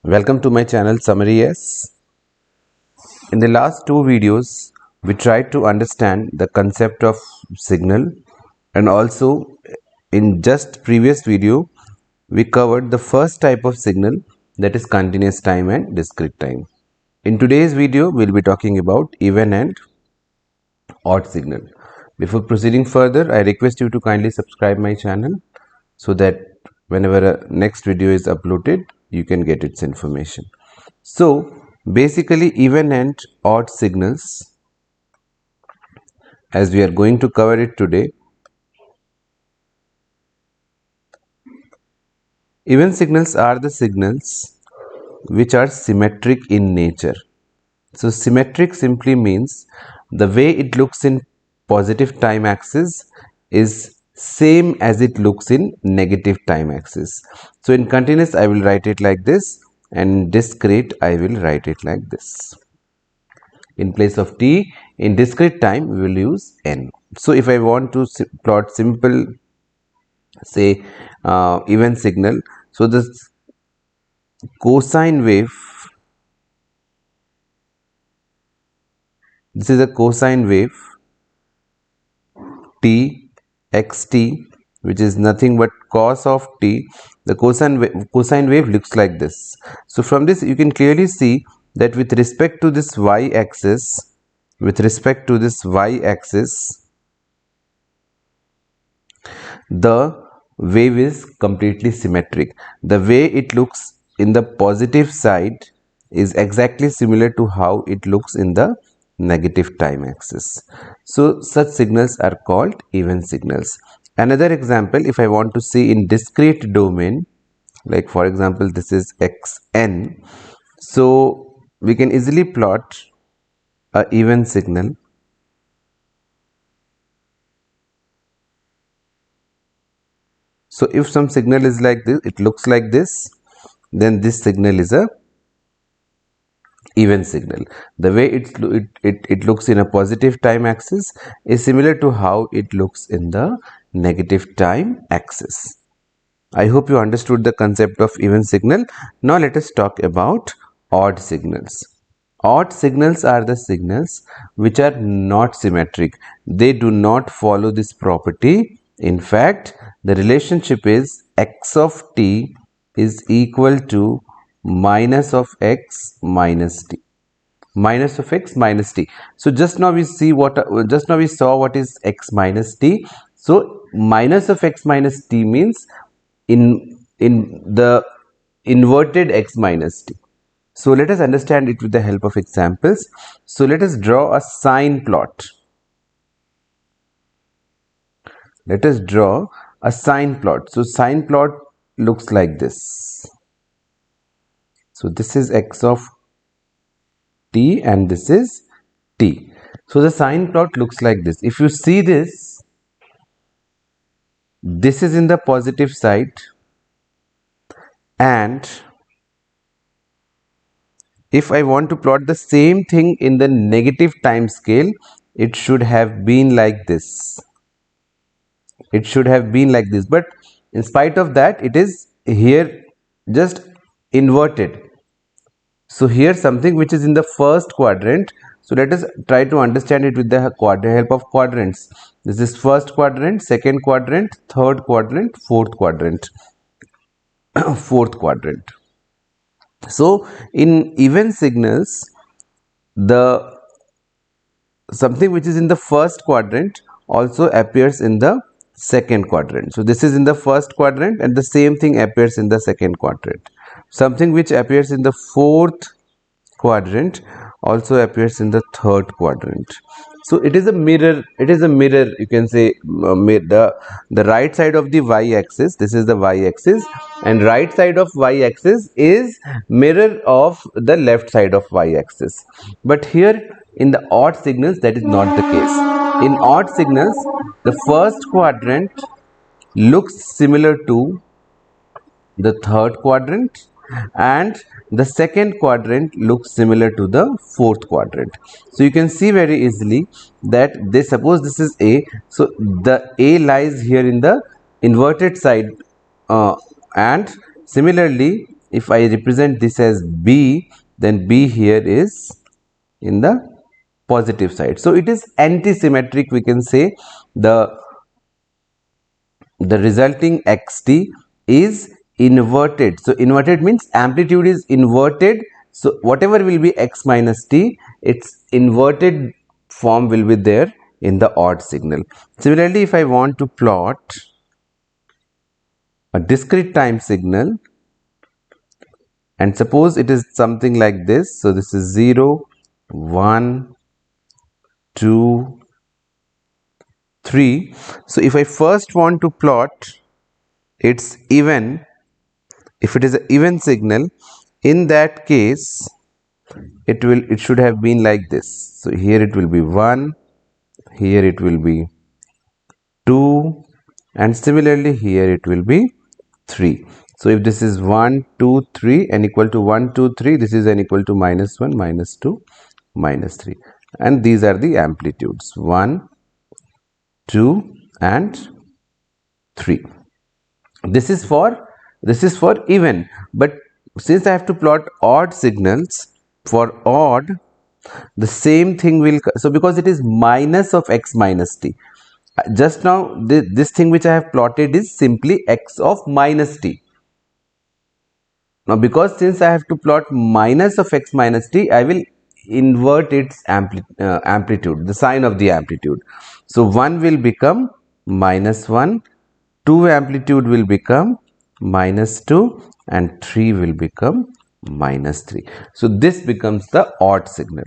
Welcome to my channel Summary S. In the last two videos, we tried to understand the concept of signal, and also in just previous video, we covered the first type of signal, that is continuous time and discrete time. In today's video, we'll be talking about even and odd signal. Before proceeding further, I request you to kindly subscribe my channel so that whenever a next video is uploaded, you can get its information. So basically even and odd signals, as we are going to cover it today. Even signals are the signals which are symmetric in nature. So symmetric simply means the way it looks in positive time axis is same as it looks in negative time axis. So in continuous I will write it like this, and discrete I will write it like this. In place of t, in discrete time we will use n. So if I want to plot simple, say even signal, so this cosine wave, this is a cosine wave t xt, which is nothing but cos of t. The cosine wave looks like this. So from this you can clearly see that with respect to this y axis, the wave is completely symmetric. The way it looks in the positive side is exactly similar to how it looks in the negative time axis. So such signals are called even signals. Another example, if I want to see in discrete domain, like for example this is xn, so we can easily plot a even signal. So if some signal is like this, it looks like this, then this signal is a even signal. The way it looks in a positive time axis is similar to how it looks in the negative time axis. I hope you understood the concept of even signal. Now let us talk about odd signals. Odd signals are the signals which are not symmetric. They do not follow this property. In fact, the relationship is x of t is equal to minus of x minus t. Minus of x minus t. So just now we saw what is x minus t. So minus of x minus t means in the inverted x minus t. So let us understand it with the help of examples. So let us draw a sine plot. Let us draw a sine plot. So sine plot looks like this. So this is x of t and this is t. So the sine plot looks like this. If you see this, this is in the positive side, and if I want to plot the same thing in the negative time scale, it should have been like this. It should have been like this, but in spite of that, it is here just inverted. So here something which is in the first quadrant. So let us try to understand it with the help of quadrants. This is first quadrant, second quadrant, third quadrant, fourth quadrant. Fourth quadrant. So in even signals, the something which is in the first quadrant also appears in the second quadrant. So this is in the first quadrant and the same thing appears in the second quadrant. Something which appears in the fourth quadrant also appears in the third quadrant. So it is a mirror, you can say. The right side of the y axis, this is the y axis, and right side of y axis is mirror of the left side of y axis. But here in the odd signals, that is not the case. In odd signals, the first quadrant looks similar to the third quadrant and the second quadrant looks similar to the fourth quadrant. So you can see very easily that suppose this is A, so the A lies here in the inverted side, and similarly if I represent this as B, then B here is in the positive side. So it is anti-symmetric, we can say. The resulting xt is inverted. So inverted means amplitude is inverted. So whatever will be x minus t, its inverted form will be there in the odd signal. Similarly, if I want to plot a discrete time signal, and suppose it is something like this, so this is 0, 1, 2, 3. So if I first want to plot its even, if it is an even signal, in that case it should have been like this. So here it will be 1, here it will be 2, and similarly here it will be 3. So if this is 1, 2, 3 and equal to 1, 2, 3, this is an equal to minus 1, minus 2, minus 3, and these are the amplitudes 1, 2 and 3. This is for even, but since I have to plot odd signals, for odd the same thing will, so because it is minus of x minus t, just now this thing which I have plotted is simply x of minus t. Now because since I have to plot minus of x minus t, I will invert its amplitude, the sign of the amplitude. So 1 will become minus 1, 2 amplitude will become minus 2, and 3 will become minus 3. So this becomes the odd signal.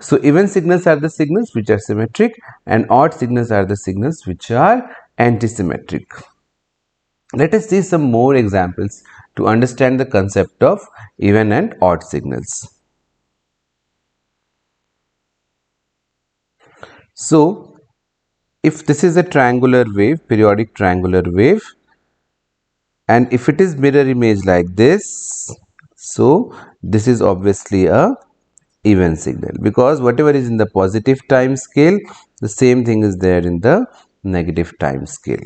So even signals are the signals which are symmetric, and odd signals are the signals which are antisymmetric. Let us see some more examples to understand the concept of even and odd signals. So if this is a triangular wave, periodic triangular wave, and if it is mirror image like this, so this is obviously a even signal, because whatever is in the positive time scale, the same thing is there in the negative time scale.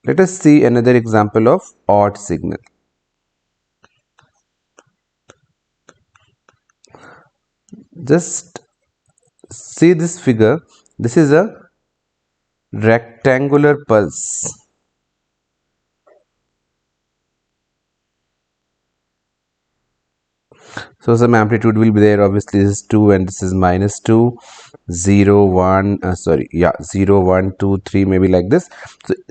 Let us see another example of odd signal. Just see this figure. This is a rectangular pulse. So some amplitude will be there. Obviously this is 2 and this is minus 2, 0, 1, 0, 1, 2, 3, maybe like this.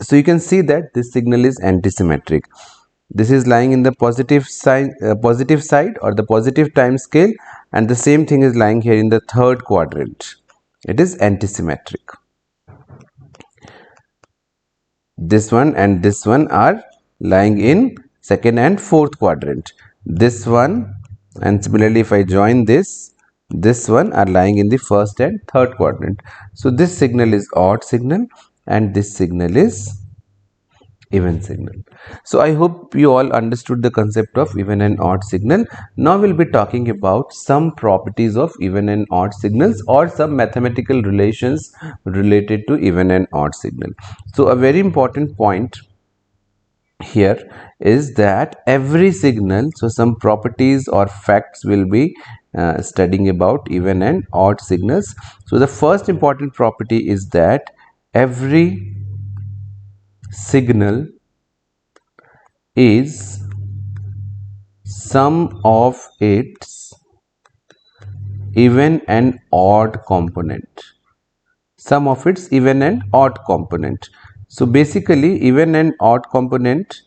So you can see that this signal is antisymmetric. This is lying in the positive side or the positive time scale, and the same thing is lying here in the third quadrant. It is antisymmetric. This one and this one are lying in second and fourth quadrant. This one, and similarly if I join this one are lying in the first and third quadrant. So this signal is odd signal and this signal is even signal. So I hope you all understood the concept of even and odd signal. Now we'll be talking about some properties of even and odd signals, or some mathematical relations related to even and odd signal. So a very important point here is that every signal, so some properties or facts will be studying about even and odd signals. So the first important property is that every signal is sum of its even and odd component. Sum of its even and odd component. So basically even and odd component,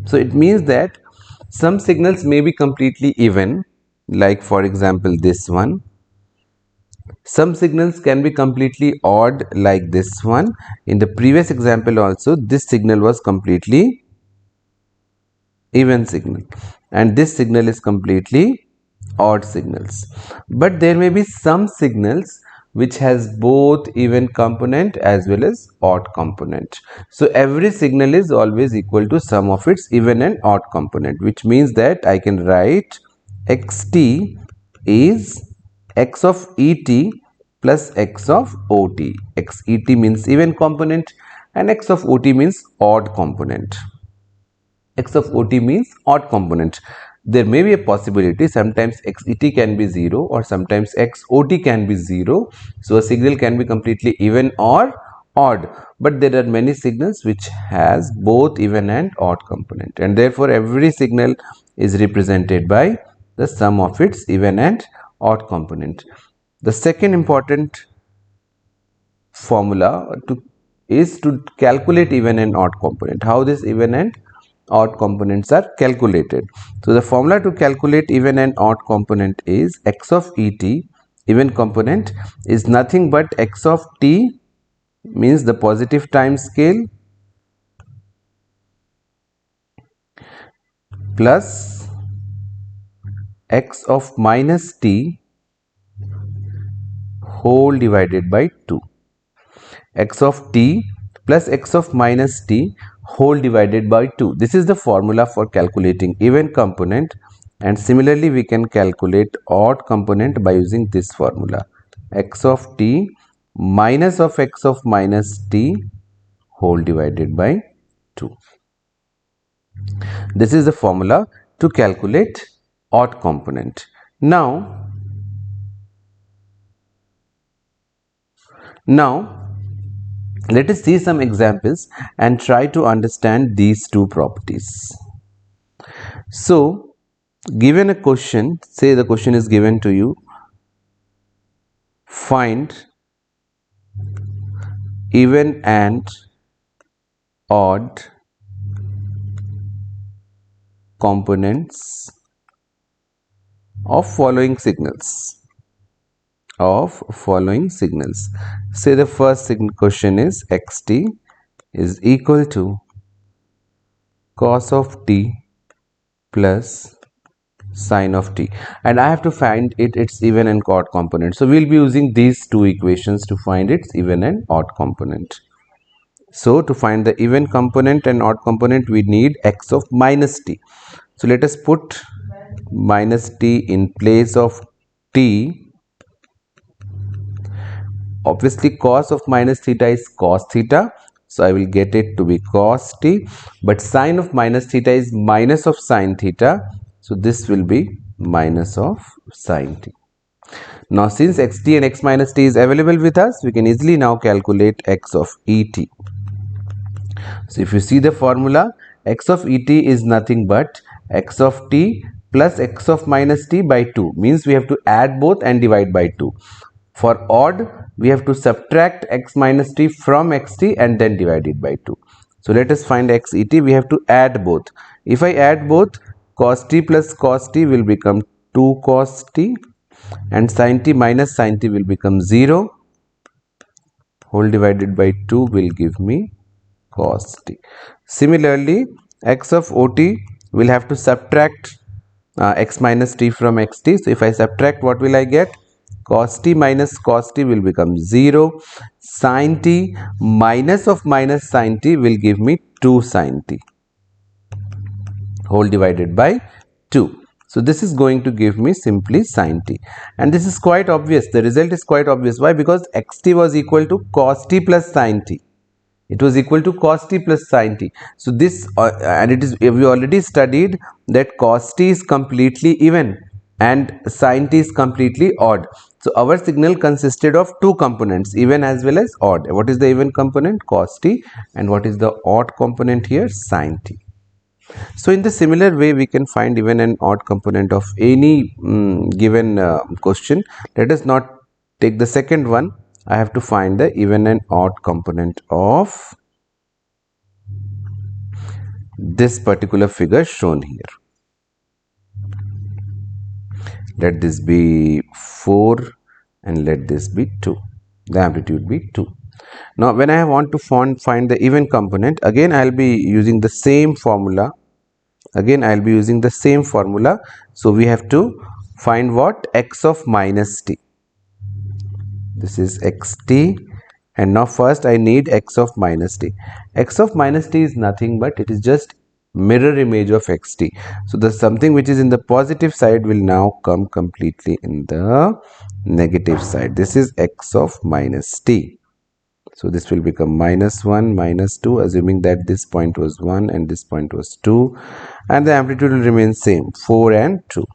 so it means that some signals may be completely even, like for example this one. Some signals can be completely odd, like this one. In the previous example also, this signal was completely even signal, and this signal is completely odd signals. But there may be some signals which has both even component as well as odd component. So every signal is always equal to sum of its even and odd component, which means that I can write xt is x of et plus x of ot. Xet means even component and x of ot means odd component. X of OT means odd component. There may be a possibility sometimes XET can be 0 or sometimes XOT can be 0. So a signal can be completely even or odd, but there are many signals which has both even and odd component, and therefore every signal is represented by the sum of its even and odd component. The second important formula is to calculate even and odd component. How this even and odd components are calculated? So the formula to calculate even and odd component is x of et, even component, is nothing but x of t, means the positive time scale, plus x of minus t whole divided by 2. X of t plus x of minus t whole divided by 2. This is the formula for calculating even component, and similarly we can calculate odd component by using this formula, x of t minus of x of minus t whole divided by 2. This is the formula to calculate odd component. Now let us see some examples and try to understand these two properties. So, given a question, say the question is given to you, find even and odd components of following signals. Say the first question is xt is equal to cos of t plus sine of t, and I have to find its even and odd component. So we'll be using these two equations to find its even and odd component. So to find the even component and odd component, we need x of minus t. So let us put minus t in place of t. Obviously cos of minus theta is cos theta, so I will get it to be cos t, but sine of minus theta is minus of sine theta, so this will be minus of sine t. Now since xt and x minus t is available with us, we can easily now calculate x of et. So if you see the formula, x of et is nothing but x of t plus x of minus t by 2, means we have to add both and divide by 2. For odd, we have to subtract x minus t from xt and then divide it by 2. So let us find xet. We have to add both. If I add both, cos t plus cos t will become 2 cos t, and sin t minus sin t will become 0. Whole divided by 2 will give me cos t. Similarly, x of ot will have to subtract x minus t from xt. So if I subtract, what will I get? Cos t minus cos t will become 0. Sin t minus of minus sin t will give me 2 sin t whole divided by 2. So this is going to give me simply sin t, and this is quite obvious. The result is quite obvious. Why? Because xt was equal to cos t plus sin t. It was equal to cos t plus sin t. So this and it is, we already studied that cos t is completely even and sin t is completely odd. So our signal consisted of two components, even as well as odd. What is the even component? Cos t. And what is the odd component here? Sin t. So in the similar way, we can find even and odd component of any given question. Let us not take the second one. I have to find the even and odd component of this particular figure shown here. Let this be 4 and let this be 2. The amplitude be 2. Now when I want to find the even component, again I will be using the same formula. So we have to find what? X of minus t. This is xt, and now first I need x of minus t. X of minus t is nothing but it is just mirror image of xt. So the something which is in the positive side will now come completely in the negative side. This is x of minus t. So this will become -1, -2, assuming that this point was 1 and this point was 2, and the amplitude will remain same, 4 and 2.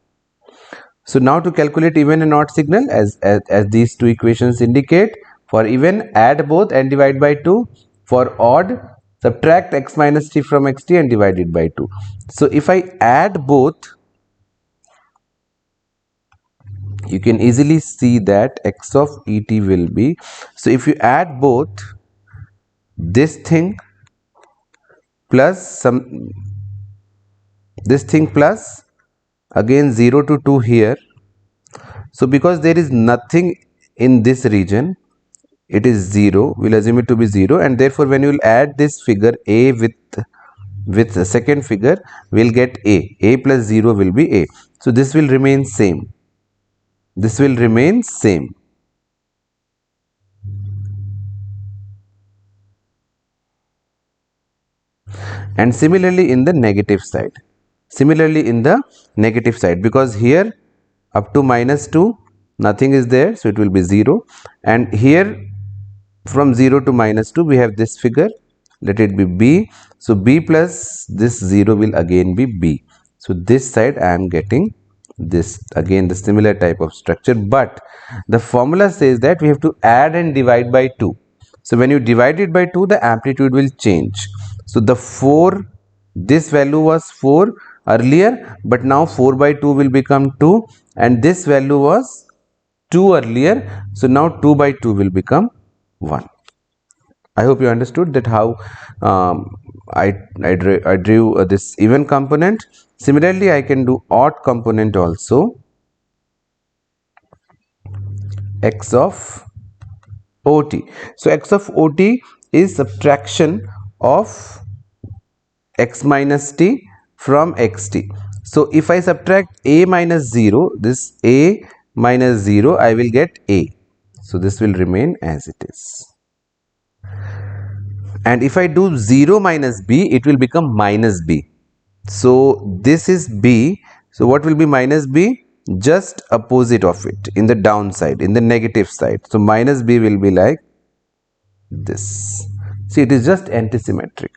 So now to calculate even and odd signal, as these two equations indicate, for even add both and divide by 2. For odd, subtract x minus t from xt and divide it by 2. So if I add both, you can easily see that x of et will be, so if you add both this thing plus this thing plus again 0 to 2 here. So because there is nothing in this region, it is 0, we'll assume it to be 0, and therefore when you will add this figure a with the second figure, we'll get a plus 0 will be a. So this will remain same, this will remain same. And similarly in the negative side, because here up to -2 nothing is there, so it will be 0, and here from 0 to -2 we have this figure, let it be b, so b plus this 0 will again be b. So this side I am getting this, again the similar type of structure, but the formula says that we have to add and divide by 2. So when you divide it by 2, the amplitude will change. So the 4, this value was 4 earlier, but now 4 by 2 will become 2, and this value was 2 earlier, so now 2 by 2 will become 1. I hope you understood that how I drew this even component. Similarly, I can do odd component also, x of ot. So x of ot is subtraction of x minus t from xt. So if I subtract a minus 0, this a minus 0, I will get a. So this will remain as it is. And if I do 0 minus b, it will become minus b. So this is b. So what will be minus b? Just opposite of it, in the downside, in the negative side. So minus b will be like this. See, it is just antisymmetric,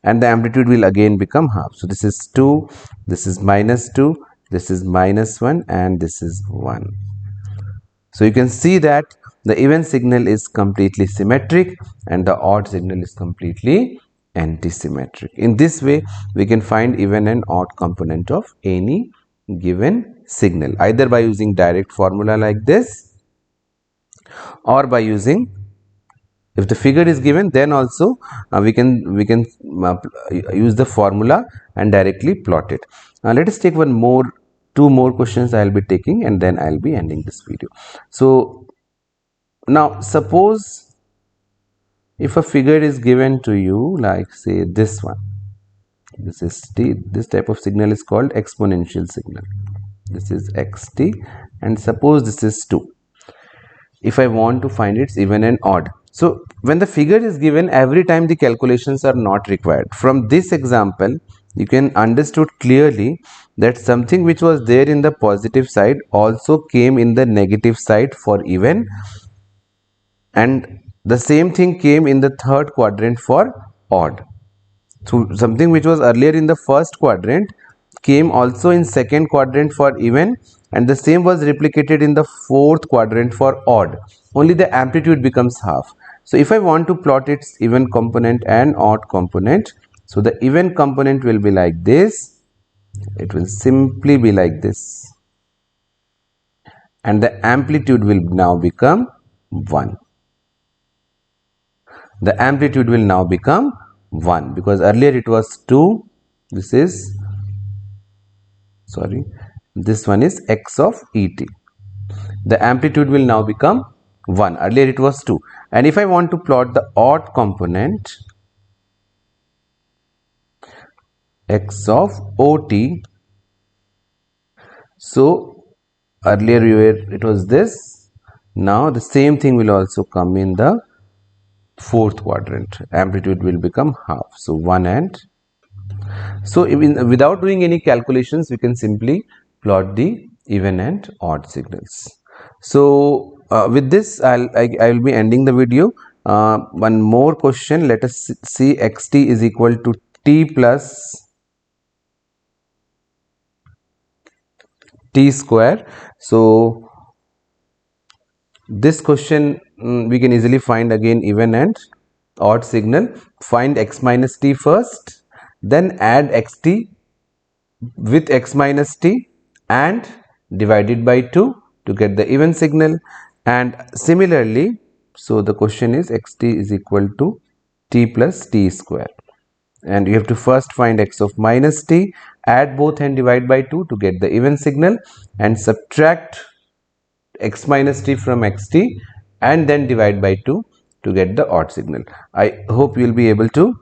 and the amplitude will again become half. So this is 2, this is -2, this is -1, and this is 1. So you can see that the even signal is completely symmetric and the odd signal is completely antisymmetric. In this way, we can find even and odd component of any given signal, either by using direct formula like this, or by using, if the figure is given, then also we can use the formula and directly plot it. Now let us take two more questions I will be taking, and then I will be ending this video. So now suppose if a figure is given to you, like say this one, this is t, this type of signal is called exponential signal, this is xt, and suppose this is 2. If I want to find its even and odd, so when the figure is given, every time the calculations are not required. From this example, you can understood clearly that something which was there in the positive side also came in the negative side for even, and the same thing came in the third quadrant for odd. So something which was earlier in the first quadrant came also in second quadrant for even, and the same was replicated in the fourth quadrant for odd, only the amplitude becomes half. So if I want to plot its even component and odd component, so the even component will be like this, it will simply be like this, and the amplitude will now become 1. The amplitude will now become 1, because earlier it was 2, this is, sorry, this one is x of et. The amplitude will now become 1, earlier it was 2. And if I want to plot the odd component, x of ot, so earlier it was this, now the same thing will also come in the fourth quadrant, amplitude will become half, so 1 and so without doing any calculations, we can simply plot the even and odd signals. So with this I will be ending the video. One more question. Let us see xt is equal to t plus t square. So this question we can easily find again even and odd signal. Find x minus t first, then add xt with x minus t and divide it by 2 to get the even signal. And similarly, so the question is xt is equal to t plus t square, and you have to first find x of minus t, add both and divide by 2 to get the even signal, and subtract x minus t from xt and then divide by 2 to get the odd signal. I hope you will be able to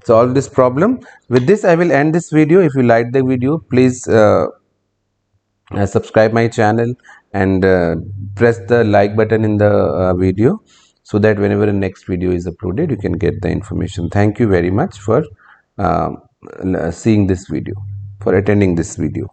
solve this problem. With this I will end this video. If you like the video, please subscribe my channel and press the like button in the video, so that whenever the next video is uploaded you can get the information. Thank you very much for seeing this video, for attending this video.